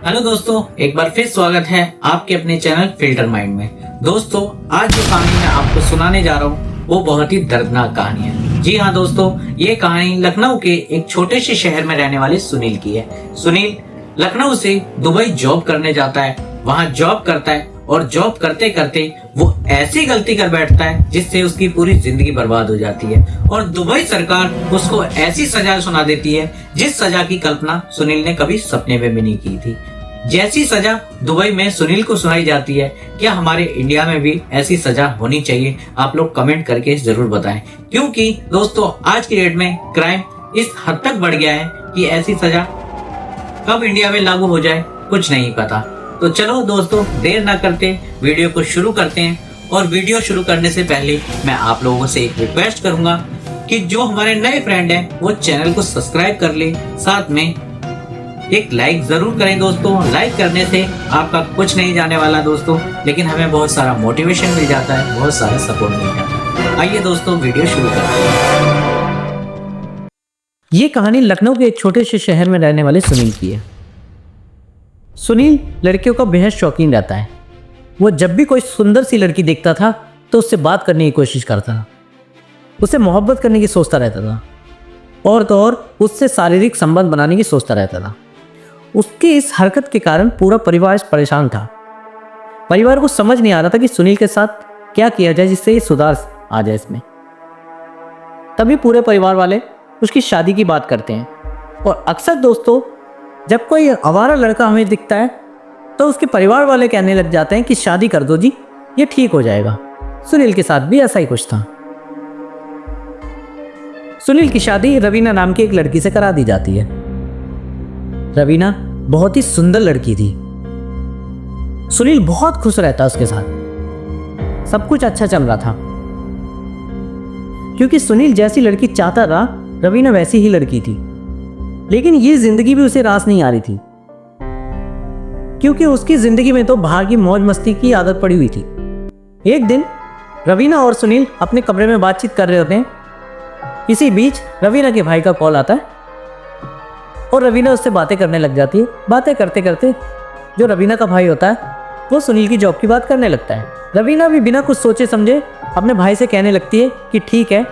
Hello दोस्तों, एक बार फिर स्वागत है आपके अपने चैनल फिल्टर माइंड में। दोस्तों, आज जो कहानी मैं आपको सुनाने जा रहा हूँ वो बहुत ही दर्दनाक कहानी है। जी हाँ दोस्तों, ये कहानी लखनऊ के एक छोटे से शहर में रहने वाले सुनील की है। सुनील लखनऊ से दुबई जॉब करने जाता है, वहाँ जॉब करता है और जॉब करते करते वो ऐसी गलती कर बैठता है जिससे उसकी पूरी जिंदगी बर्बाद हो जाती है और दुबई सरकार उसको ऐसी सजा सुना देती है जिस सजा की कल्पना सुनील ने कभी सपने में भी नहीं की थी। जैसी सजा दुबई में सुनील को सुनाई जाती है, क्या हमारे इंडिया में भी ऐसी सजा होनी चाहिए? आप लोग कमेंट करके जरूर बताएं, क्योंकि दोस्तों आज की डेट में क्राइम इस हद तक बढ़ गया है कि ऐसी सजा कब इंडिया में लागू हो जाए कुछ नहीं पता। तो चलो दोस्तों, देर ना करते वीडियो को शुरू करते हैं। और वीडियो शुरू करने से पहले मैं आप लोगों से एक रिक्वेस्ट करूंगा कि जो हमारे नए फ्रेंड हैं वो चैनल को सब्सक्राइब कर ले, साथ में एक लाइक जरूर करें दोस्तों। लाइक करने से आपका कुछ नहीं जाने वाला दोस्तों, लेकिन हमें बहुत सारा मोटिवेशन मिल जाता है, बहुत सारा सपोर्ट मिल जाता है। आइए दोस्तों, वीडियो शुरू करते हैं। ये कहानी लखनऊ के एक छोटे से शहर में रहने वाले सुनील की है। सुनील लड़कियों का बेहद शौकीन रहता है। वो जब भी कोई सुंदर सी लड़की देखता था तो उससे बात करने की कोशिश करता था, उससे मोहब्बत करने की सोचता रहता था और तो और उससे शारीरिक संबंध बनाने की सोचता रहता था। उसकी इस हरकत के कारण पूरा परिवार परेशान था। परिवार को समझ नहीं आ रहा था कि सुनील के साथ क्या किया जाए जिससे ये सुधार आ जाए इसमें। तभी पूरे परिवार वाले उसकी शादी की बात करते हैं। और अक्सर दोस्तों, जब कोई आवारा लड़का हमें दिखता है तो उसके परिवार वाले कहने लग जाते हैं कि शादी कर दो जी, ये ठीक हो जाएगा। सुनील के साथ भी ऐसा ही कुछ था। सुनील की शादी रवीना नाम की एक लड़की से करा दी जाती है। रवीना बहुत ही सुंदर लड़की थी। सुनील बहुत खुश रहता उसके साथ, सब कुछ अच्छा चल रहा था क्योंकि सुनील जैसी लड़की चाहता था, रवीना वैसी ही लड़की थी। लेकिन ये जिंदगी भी उसे रास नहीं आ रही थी क्योंकि उसकी जिंदगी में तो बाहर की मौज मस्ती की आदत पड़ी हुई थी। एक दिन रवीना और सुनील अपने कमरे में बातचीत कर रहे होते हैं। इसी बीच रवीना के भाई का कॉल आता है और रवीना उससे बातें करने लग जाती है। बातें करते करते जो रवीना का भाई होता है वो सुनील की जॉब की बात करने लगता है। रवीना भी बिना कुछ सोचे समझे अपने भाई से कहने लगती है कि ठीक है,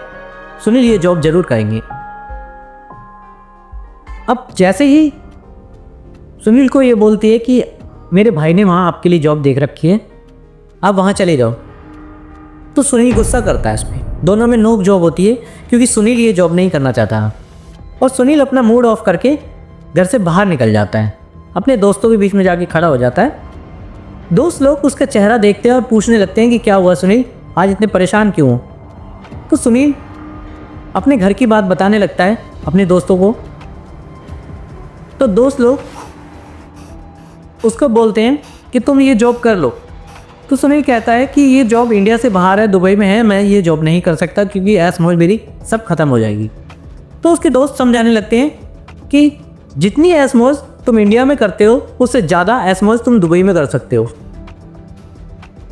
सुनील ये जॉब जरूर करेंगे। अब जैसे ही सुनील को ये बोलती है कि मेरे भाई ने वहाँ आपके लिए जॉब देख रखी है, आप वहाँ चले जाओ, तो सुनील गुस्सा करता है। इसमें दोनों में नोक झोंक होती है क्योंकि सुनील ये जॉब नहीं करना चाहता और सुनील अपना मूड ऑफ करके घर से बाहर निकल जाता है। अपने दोस्तों के बीच में जाके खड़ा हो जाता है। दोस्त लोग उसका चेहरा देखते हैं और पूछने लगते हैं कि क्या हुआ सुनील, आज इतने परेशान क्यों हो? तो सुनील अपने घर की बात बताने लगता है अपने दोस्तों को। तो दोस्त लोग उसको बोलते हैं कि तुम ये जॉब कर लो। तो सुनील कहता है कि ये जॉब इंडिया से बाहर है, दुबई में है, मैं ये जॉब नहीं कर सकता क्योंकि ऐश मौज मेरी सब खत्म हो जाएगी। तो उसके दोस्त समझाने लगते हैं कि जितनी ऐश मौज तुम इंडिया में करते हो उससे ज़्यादा ऐश मौज तुम दुबई में कर सकते हो।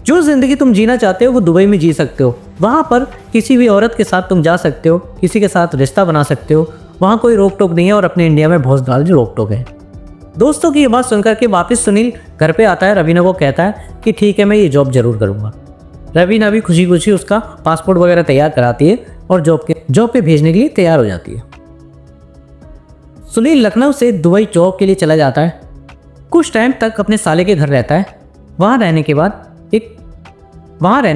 जो ज़िंदगी तुम जीना चाहते हो वो दुबई में जी सकते हो। वहाँ पर किसी भी औरत के साथ तुम जा सकते हो, किसी के साथ रिश्ता बना सकते हो, वहाँ कोई रोक टोक नहीं है। और अपने इंडिया में बहुत ज़्यादा रोक टोक है। दोस्तों की ये बात सुनकर के वापस सुनील घर पे आता है। रवीना को कहता है कि ठीक है, मैं ये जॉब जरूर करूँगा। रवीना भी खुशी खुशी उसका पासपोर्ट वगैरह तैयार कराती है और जॉब पे भेजने के लिए तैयार हो जाती है। सुनील लखनऊ से दुबई जॉब के लिए चला जाता है। कुछ टाइम तक अपने साले के घर रहता है। वहाँ रहने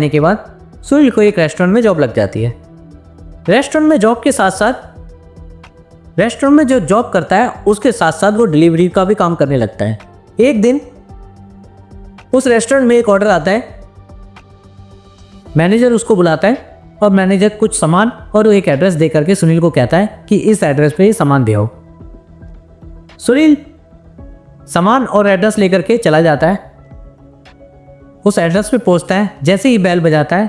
के बाद सुनील को एक रेस्टोरेंट में जॉब लग जाती है। रेस्टोरेंट में जॉब के साथ साथ रेस्टोरेंट में जो जॉब करता है उसके साथ साथ वो डिलीवरी का भी काम करने लगता है। एक दिन उस रेस्टोरेंट में एक ऑर्डर आता है। मैनेजर उसको बुलाता है और मैनेजर कुछ सामान और एक एड्रेस दे करके सुनील को कहता है कि इस एड्रेस पे ये सामान भेजो। सुनील सामान और एड्रेस लेकर के चला जाता है। उस एड्रेस पे पहुंचता है। जैसे ही बेल बजाता है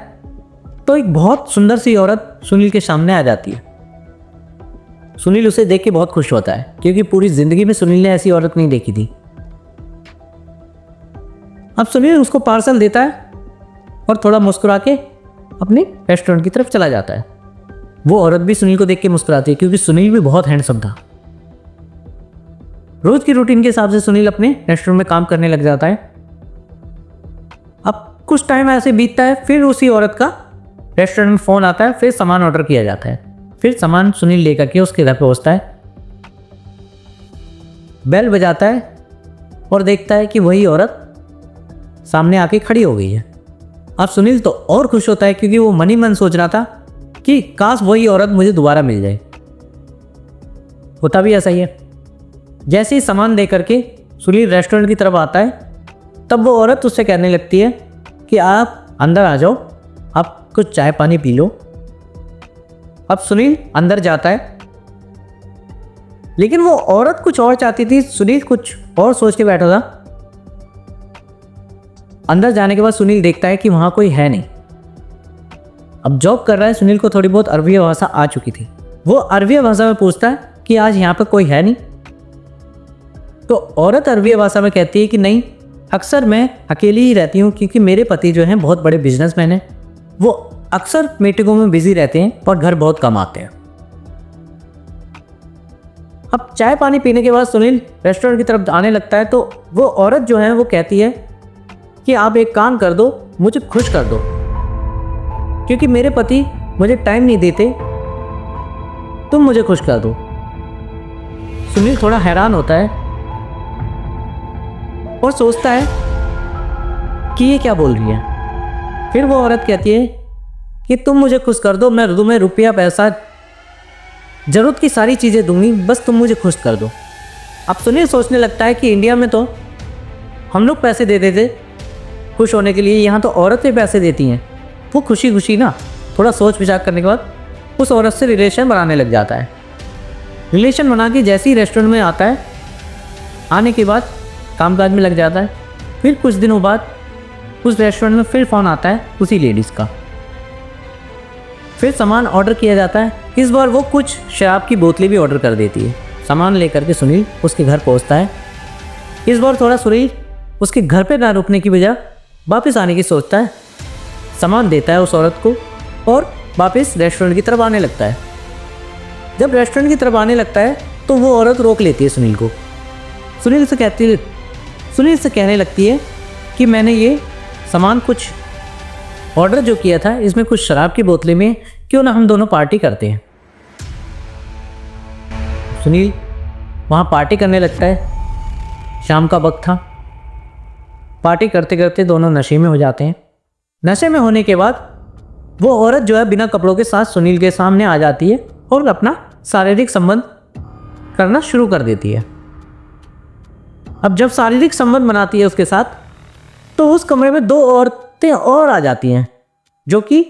तो एक बहुत सुंदर सी औरत सुनील के सामने आ जाती है। सुनील उसे देख के बहुत खुश होता है क्योंकि पूरी जिंदगी में सुनील ने ऐसी औरत नहीं देखी थी। अब सुनील उसको पार्सल देता है और थोड़ा मुस्कुरा के अपने रेस्टोरेंट की तरफ चला जाता है। वो औरत भी सुनील को देख के मुस्कुराती है क्योंकि सुनील भी बहुत हैंडसम था। रोज की रूटीन के हिसाब से सुनील अपने रेस्टोरेंट में काम करने लग जाता है। अब कुछ टाइम ऐसे बीतता है, फिर उसी औरत का रेस्टोरेंट में फ़ोन आता है, फिर सामान ऑर्डर किया जाता है। फिर सामान सुनील लेकर के उसके घर पहुंचता है, बेल बजाता है और देखता है कि वही औरत सामने आके खड़ी हो गई है। अब सुनील तो और खुश होता है क्योंकि वो मन ही मन सोच रहा था कि काश वही औरत मुझे दोबारा मिल जाए। होता भी ऐसा ही है। जैसे ही सामान दे करके सुनील रेस्टोरेंट की तरफ आता है, तब वो औरत उससे कहने लगती है कि आप अंदर आ जाओ, आप कुछ चाय पानी पी लो। अब सुनील अंदर जाता है, लेकिन वो औरत कुछ और चाहती थी, सुनील कुछ और सोच के बैठा था। अंदर जाने के बाद सुनील देखता है कि वहाँ कोई है नहीं। अब जॉब कर रहा है, सुनील को थोड़ी बहुत अरबी भाषा आ चुकी थी। वो अरबी भाषा में पूछता है कि आज यहाँ पर कोई है नहीं। तो औरत अरबी भाषा में कहती है कि नहीं, अक्सर मैं अकेली ही रहती हूँ क्योंकि मेरे पति जो हैं बहुत बड़े बिजनेसमैन हैं। वो अक्सर मीटिंगों में बिजी रहते हैं और घर बहुत कम आते हैं। अब चाय पानी पीने के बाद सुनील रेस्टोरेंट की तरफ आने लगता है, तो वो औरत जो है वो कहती है कि आप एक काम कर दो, मुझे खुश कर दो, क्योंकि मेरे पति मुझे टाइम नहीं देते, तुम मुझे खुश कर दो। सुनील थोड़ा हैरान होता है और सोचता है कि ये क्या बोल रही है। फिर वो औरत कहती है कि तुम मुझे खुश कर दो, मैं तुम्हें रुपया पैसा ज़रूरत की सारी चीज़ें दूंगी, बस तुम मुझे खुश कर दो। अब सुनील सोचने लगता है कि इंडिया में तो हम लोग पैसे दे देते खुश होने के लिए, यहाँ तो औरतें पैसे देती हैं। वो खुशी खुशी ना थोड़ा सोच विचार करने के बाद उस औरत से रिलेशन बनाने लग जाता है। रिलेशन बना के जैसे ही रेस्टोरेंट में आता है, आने के बाद कामकाज में लग जाता है। फिर कुछ दिनों बाद उस रेस्टोरेंट में फिर फ़ोन आता है उसी लेडीज़ का। फिर सामान ऑर्डर किया जाता है। इस बार वो कुछ शराब की बोतलें भी ऑर्डर कर देती है। सामान लेकर के सुनील उसके घर पहुंचता है। इस बार थोड़ा सुनील उसके घर पे ना रुकने की बजाय वापस आने की सोचता है। सामान देता है उस औरत को और वापस रेस्टोरेंट की तरफ आने लगता है। जब रेस्टोरेंट की तरफ आने लगता है तो वो औरत रोक लेती है सुनील को। सुनील से कहने लगती है कि मैंने ये सामान कुछ ऑर्डर जो किया था, इसमें कुछ शराब की बोतलें में, क्यों ना हम दोनों पार्टी करते हैं। सुनील वहाँ पार्टी करने लगता है। शाम का वक्त था। पार्टी करते करते दोनों नशे में हो जाते हैं। नशे में होने के बाद वो औरत जो है बिना कपड़ों के साथ सुनील के सामने आ जाती है और अपना शारीरिक संबंध करना शुरू कर देती है। अब जब शारीरिक संबंध बनाती है उसके साथ, तो उस कमरे में दो औरतें और आ जाती हैं जो कि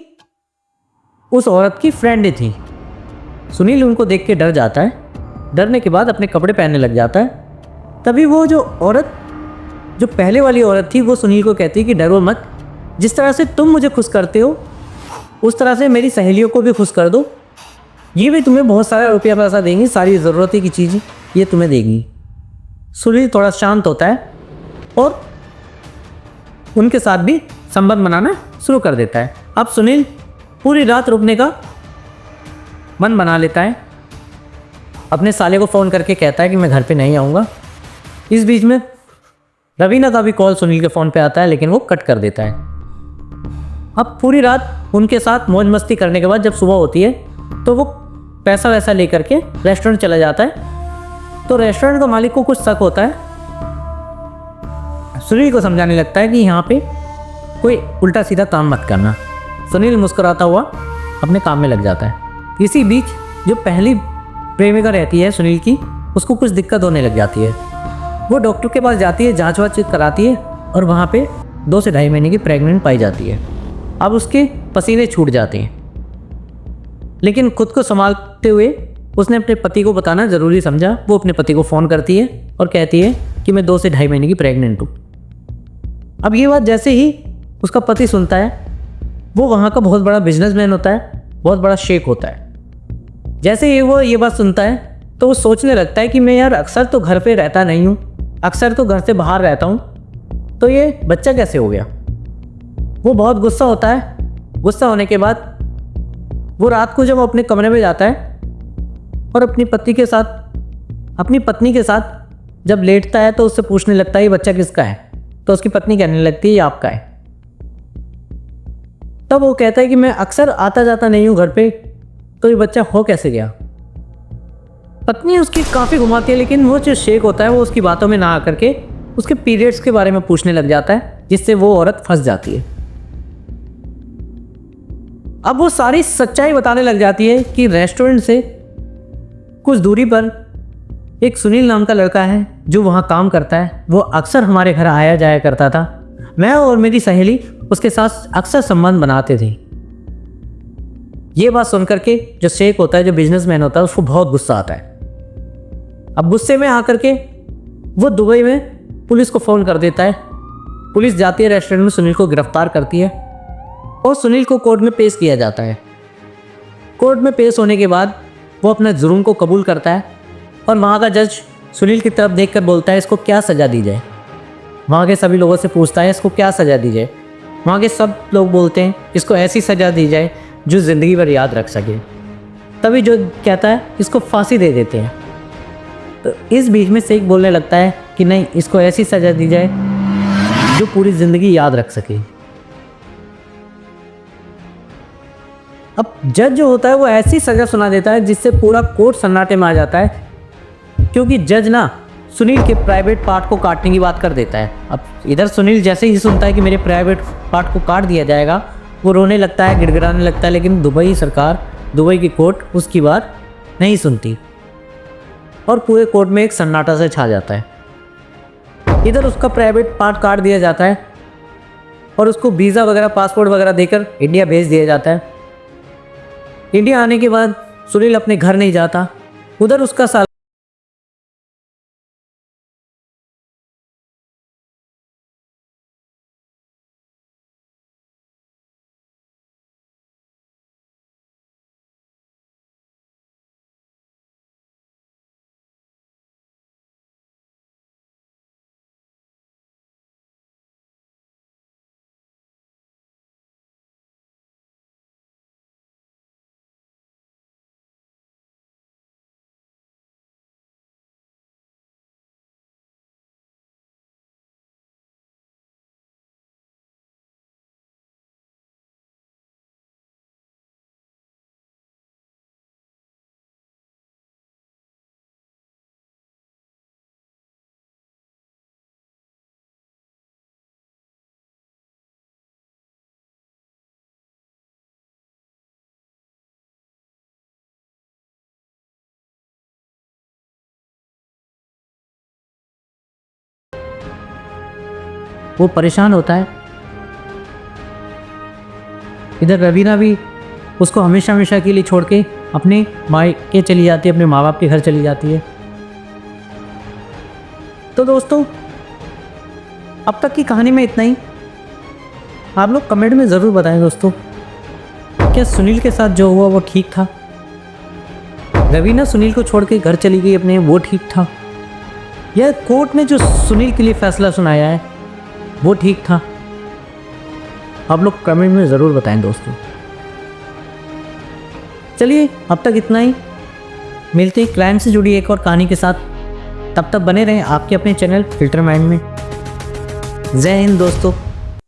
उस औरत की फ्रेंड थी। सुनील उनको देख के डर जाता है। डरने के बाद अपने कपड़े पहनने लग जाता है। तभी वो जो औरत, जो पहले वाली औरत थी, वो सुनील को कहती है कि डरो मत, जिस तरह से तुम मुझे खुश करते हो उस तरह से मेरी सहेलियों को भी खुश कर दो। ये भी तुम्हें बहुत सारा रुपया पैसा देंगी, सारी ज़रूरत की चीज़ें ये तुम्हें देंगी। सुनील थोड़ा शांत होता है और उनके साथ भी संबंध बनाना शुरू कर देता है। अब सुनील पूरी रात रुकने का मन बना लेता है। अपने साले को फ़ोन करके कहता है कि मैं घर पे नहीं आऊँगा। इस बीच में रवीना का भी कॉल सुनील के फ़ोन पे आता है, लेकिन वो कट कर देता है। अब पूरी रात उनके साथ मौज मस्ती करने के बाद जब सुबह होती है तो वो पैसा वैसा लेकर के रेस्टोरेंट चला जाता है। तो रेस्टोरेंट का मालिक को कुछ शक होता है। सुनील को समझाने लगता है कि यहाँ पे कोई उल्टा सीधा काम मत करना। सुनील मुस्कुराता हुआ अपने काम में लग जाता है। इसी बीच जो पहली प्रेमिका रहती है सुनील की, उसको कुछ दिक्कत होने लग जाती है। वो डॉक्टर के पास जाती है, जांच वाच कराती है और वहाँ पे 2 से ढाई महीने की प्रेग्नेंट पाई जाती है। अब उसके पसीने छूट जाते हैं, लेकिन खुद को संभालते हुए उसने अपने पति को बताना ज़रूरी समझा। वो अपने पति को फ़ोन करती है और कहती है कि मैं 2 से ढाई महीने की प्रेग्नेंट हूँ। अब ये बात जैसे ही उसका पति सुनता है, वो वहाँ का बहुत बड़ा बिजनेसमैन होता है, बहुत बड़ा शेख होता है। जैसे ही वो ये बात सुनता है तो वो सोचने लगता है कि मैं यार अक्सर तो घर पे रहता नहीं हूँ, अक्सर तो घर से बाहर रहता हूँ, तो ये बच्चा कैसे हो गया। वो बहुत गुस्सा होता है। गुस्सा होने के बाद वो रात को जब अपने कमरे में जाता है और अपनी पत्नी के साथ जब लेटता है तो उससे पूछने लगता है ये बच्चा किसका है, तो उसकी पत्नी कहने लगती है ये आपका है। तब वो कहता है कि मैं अक्सर आता जाता नहीं हूँ घर पे, तो ये बच्चा हो कैसे गया। पत्नी उसकी काफ़ी घुमाती है, लेकिन वो जो शेख होता है वो उसकी बातों में ना आकर के उसके पीरियड्स के बारे में पूछने लग जाता है, जिससे वो औरत फंस जाती है। अब वो सारी सच्चाई बताने लग जाती है कि रेस्टोरेंट से कुछ दूरी पर एक सुनील नाम का लड़का है जो वहाँ काम करता है। वो अक्सर हमारे घर आया जाया करता था। मैं और मेरी सहेली उसके साथ अक्सर संबंध बनाते थे। ये बात सुनकर के जो शेख होता है, जो बिजनेसमैन होता है, उसको बहुत गुस्सा आता है। अब गुस्से में आकर के वो दुबई में पुलिस को फ़ोन कर देता है। पुलिस जाती है रेस्टोरेंट में, सुनील को गिरफ्तार करती है और सुनील को कोर्ट में पेश किया जाता है। कोर्ट में पेश होने के बाद वो अपने जुर्म को कबूल करता है और वहाँ का जज सुनील की तरफ देखकर बोलता है इसको क्या सज़ा दी जाए। वहाँ के सभी लोगों से पूछता है इसको क्या सज़ा दी जाए। वहाँ के सब लोग बोलते हैं इसको ऐसी सज़ा दी जाए जो ज़िंदगी भर याद रख सके। तभी जो कहता है इसको फांसी दे देते हैं। तो इस बीच में शेख बोलने लगता है कि नहीं, इसको ऐसी सज़ा दी जाए जो पूरी ज़िंदगी याद रख सके। अब जज जो होता है वो ऐसी सज़ा सुना देता है जिससे पूरा कोर्ट सन्नाटे में आ जाता है, क्योंकि जज ना सुनील के प्राइवेट पार्ट को काटने की बात कर देता है। अब इधर सुनील जैसे ही सुनता है कि मेरे प्राइवेट पार्ट को काट दिया जाएगा, वो रोने लगता है, गिड़गिड़ाने लगता है, लेकिन दुबई सरकार, दुबई की कोर्ट उसकी बात नहीं सुनती और पूरे कोर्ट में एक सन्नाटा से छा जाता है। इधर उसका प्राइवेट पार्ट काट दिया जाता है और उसको वीज़ा वगैरह, पासपोर्ट वगैरह देकर इंडिया भेज दिया जाता है। इंडिया आने के बाद सुनील अपने घर नहीं जाता। उधर उसका साल वो परेशान होता है। इधर रवीना भी उसको हमेशा हमेशा के लिए छोड़ के अपने मायके चली जाती है, अपने माँ बाप के घर चली जाती है। तो दोस्तों, अब तक की कहानी में इतना ही। आप लोग कमेंट में ज़रूर बताएं दोस्तों, क्या सुनील के साथ जो हुआ वो ठीक था? रवीना सुनील को छोड़ के घर चली गई अपने, वो ठीक था? या कोर्ट ने जो सुनील के लिए फैसला सुनाया है वो ठीक था? आप लोग कमेंट में ज़रूर बताएं दोस्तों। चलिए, अब तक इतना ही। मिलते हैं क्राइम से जुड़ी एक और कहानी के साथ। तब तक बने रहें आपके अपने चैनल फिल्टर माइंड में। जय हिंद दोस्तों।